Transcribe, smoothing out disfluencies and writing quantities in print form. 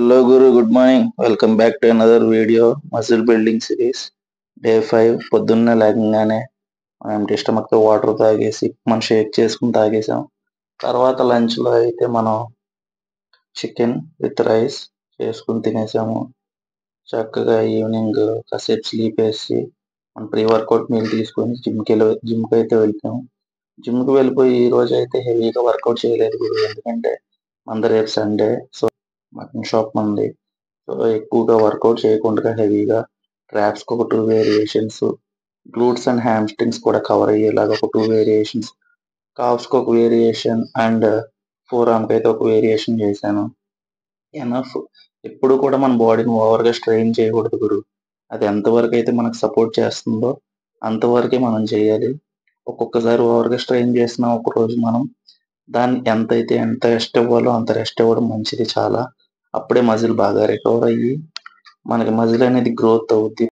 Hello Guru, good morning. Welcome back to another video, muscle building series. Day 5 పొద్దున్నే లేకంగానే మనం స్టమక్తో water తాగేసి మనం షేక్ చేసుకుని తాగేసాం. తర్వాత లంచ్లో అయితే మనం చికెన్ విత్ రైస్ చేసుకుని తినేసాము. చక్కగా ఈవినింగ్ కాసేపు స్లీప్ వేసి మనం ప్రీ వర్కౌట్ మీల్ తీసుకొని జిమ్కి అయితే వెళ్తాము. జిమ్కి వెళ్ళిపోయి ఈ రోజు అయితే హెవీగా వర్కౌట్ చేయలేదు గురు, ఎందుకంటే మనది రేపు సండే. సో మటన్ షాప్ మంది. సో ఎక్కువగా వర్కౌట్ చేయకుండా హెవీగా ట్రాప్స్కి ఒక 2 వేరియేషన్స్, గ్లూట్స్ అండ్ హ్యామ్స్ట్రింగ్స్ కూడా కవర్ అయ్యేలాగా ఒక 2 వేరియేషన్స్, కాఫ్స్కి ఒక వేరియేషన్ అండ్ ఫోర్ ఆర్మ్కి అయితే ఒక వేరియేషన్ చేశాను. ఎనఫ్. ఎప్పుడు కూడా మన బాడీని ఓవర్గా స్ట్రెయిన్ చేయకూడదు గురు. అది ఎంతవరకు అయితే మనకు సపోర్ట్ చేస్తుందో అంతవరకే మనం చేయాలి. ఒక్కొక్కసారి ఓవర్గా స్ట్రెయిన్ చేసిన ఒకరోజు మనం దాన్ని ఎంత రెస్ట్ ఇవ్వాలో అంత రెస్ట్ ఇవ్వడం మంచిది చాలా. అప్పుడే మజిల్ బాగా రికవర్ అయ్యి మనకి మజిల్ అనేది గ్రోత్ అవుద్ది.